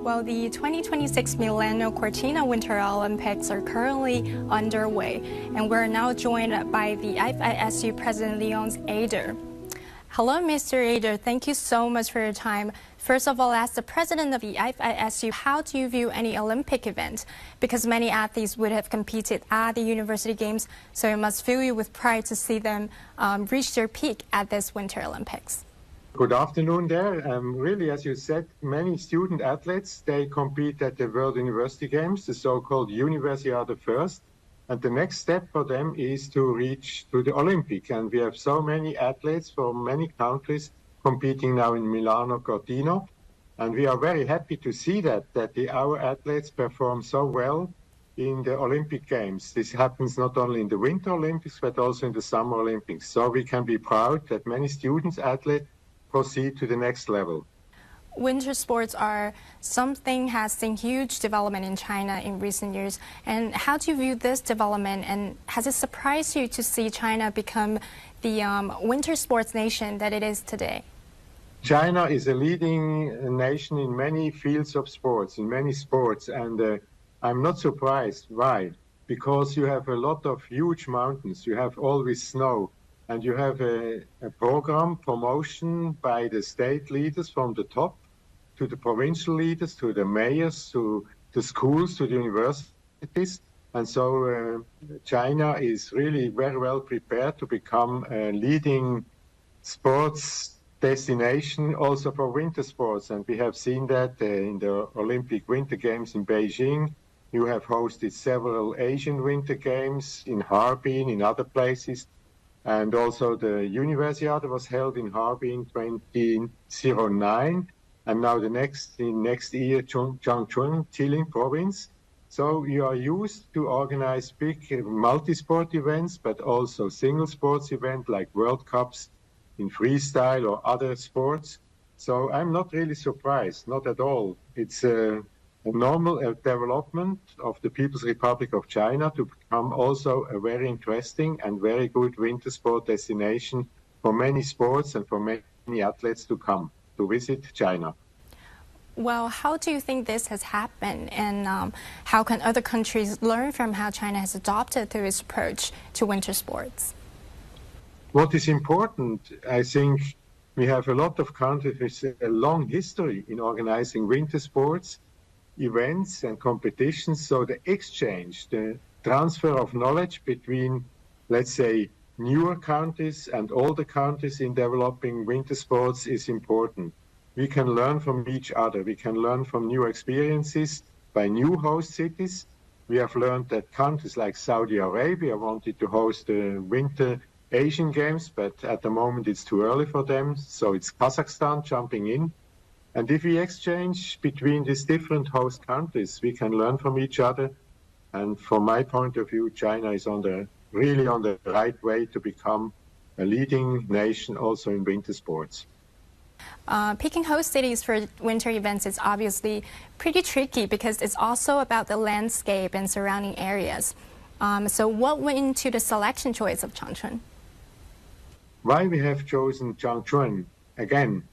Well, the 2026 Milano Cortina Winter Olympics are currently underway, and we're now joined by the FISU President Leonz Eder. Hello, Mr. Eder. Thank you so much for your time. First of all, as the president of the FISU, how do you view any Olympic event? Because many athletes would have competed at the University Games, so it must fill you with pride to see them reach their peak at this Winter Olympics. Good afternoon there. Really, as you said, many student athletes, they compete at the World University Games, the so-called Universiade first. And the next step for them is to reach to the Olympic. And we have so many athletes from many countries competing now in Milano Cortina. And we are very happy to see that our athletes perform so well in the Olympic Games. This happens not only in the Winter Olympics, but also in the Summer Olympics. So we can be proud that many students, athletes, proceed to the next level. Winter sports are something has seen huge development in China in recent years. And how do you view this development? And has it surprised you to see China become the winter sports nation that it is today? China is a leading nation in many fields of sports, in many sports. And I'm not surprised. Why? Because you have a lot of huge mountains. You have always snow. And you have a program promotion by the state leaders from the top to the provincial leaders, to the mayors, to the schools, to the universities. And so China is really very well prepared to become a leading sports destination also for winter sports. And we have seen that in the Olympic Winter Games in Beijing. You have hosted several Asian Winter Games in Harbin, in other places. And also the Universiade was held in Harbin in 2009, and now the next year, Changchun, Jilin province. So you are used to organize big multi-sport events, but also single sports events like World Cups in freestyle or other sports. So I'm not really surprised, not at all. It's a normal development of the People's Republic of China to become also a very interesting and very good winter sport destination for many sports and for many athletes to come to visit China. Well, how do you think this has happened, and how can other countries learn from how China has adopted through its approach to winter sports? What is important, I think we have a lot of countries with a long history in organizing winter sports events and competitions, so the exchange, the transfer of knowledge between, let's say, newer countries and older countries in developing winter sports is important. We can learn from each other. We can learn from new experiences by new host cities. We have learned that countries like Saudi Arabia wanted to host the Winter Asian Games, but at the moment it's too early for them, so it's Kazakhstan jumping in. And if we exchange between these different host countries, we can learn from each other. And from my point of view, China is really on the right way to become a leading nation also in winter sports. Picking host cities for winter events is obviously pretty tricky because it's also about the landscape and surrounding areas. So what went into the selection choice of Changchun? Why we have chosen Changchun? Again,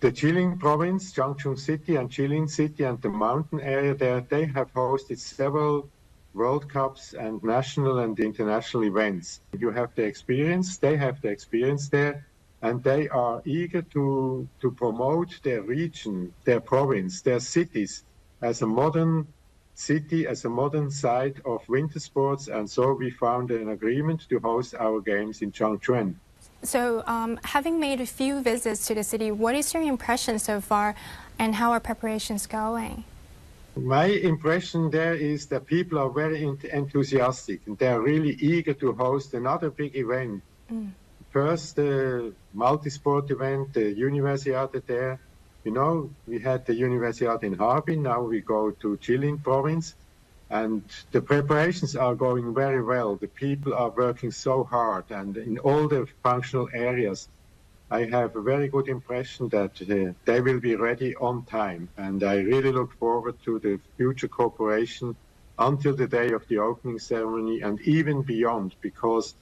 the Jilin province, Changchun city and Jilin city and the mountain area there, they have hosted several World Cups and national and international events. You have the experience, they have the experience there, and they are eager to promote their region, their province, their cities as a modern city, as a modern site of winter sports. And so we found an agreement to host our games in Changchun. So, having made a few visits to the city, what is your impression so far, and how are preparations going? My impression there is that people are very enthusiastic, and they are really eager to host another big event. First, the multi-sport event, the Universiade there. You know, we had the Universiade in Harbin, now we go to Jilin province. And the preparations are going very well. The people are working so hard, and in all the functional areas, I have a very good impression that they will be ready on time. And I really look forward to the future cooperation until the day of the opening ceremony and even beyond, because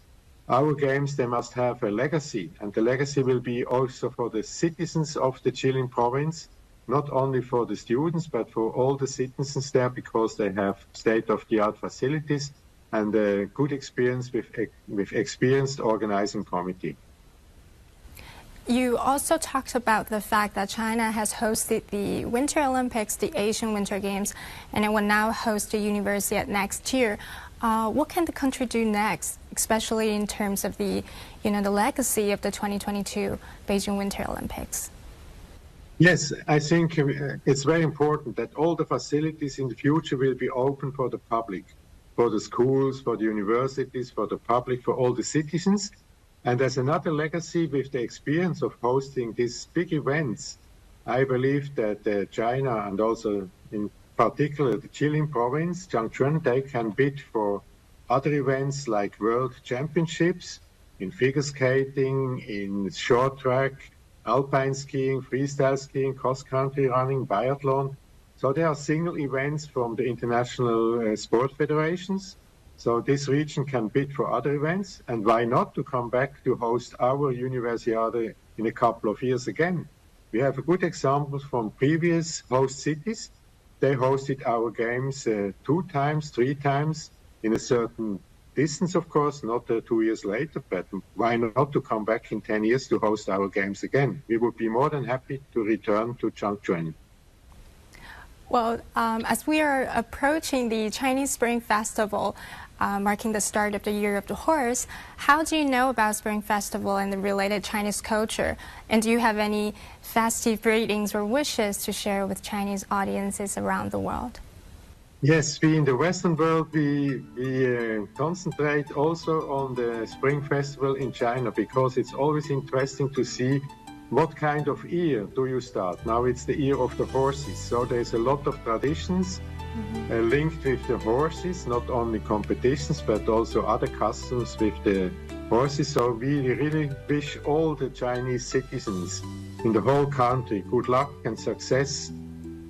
our games, they must have a legacy, and the legacy will be also for the citizens of the Jilin province not only for the students, but for all the citizens there, because they have state-of-the-art facilities and a good experience with experienced organizing committee. You also talked about the fact that China has hosted the Winter Olympics, the Asian Winter Games, and it will now host the Universiade next year. What can the country do next, especially in terms of the legacy of the 2022 Beijing Winter Olympics? Yes, I think it's very important that all the facilities in the future will be open for the public, for the schools, for the universities, for the public, for all the citizens. And as another legacy with the experience of hosting these big events, I believe that China and also in particular the Jilin province, Changchun, they can bid for other events like World Championships in figure skating, in short track, alpine skiing, freestyle skiing, cross-country running, biathlon. So there are single events from the international sport federations. So this region can bid for other events. And why not to come back to host our Universiade in a couple of years again? We have a good example from previous host cities. They hosted our games 2 times, 3 times in a certain distance, of course, not 2 years later, but why not to come back in 10 years to host our games again? We would be more than happy to return to Changchun. Well, as we are approaching the Chinese Spring Festival, marking the start of the Year of the Horse, how do you know about Spring Festival and the related Chinese culture? And do you have any festive greetings or wishes to share with Chinese audiences around the world? Yes, we in the Western world, we concentrate also on the Spring Festival in China, because it's always interesting to see what kind of year do you start. Now it's the year of the horses, so there's a lot of traditions linked with the horses, not only competitions, but also other customs with the horses. So we really wish all the Chinese citizens in the whole country good luck and success.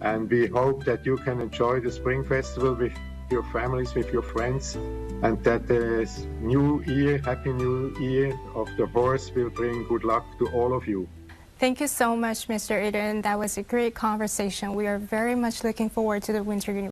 And we hope that you can enjoy the Spring Festival with your families, with your friends, and that the new year, Happy New Year of the horse will bring good luck to all of you. Thank you so much, Mr. Eder. That was a great conversation. We are very much looking forward to the Winter Universiade.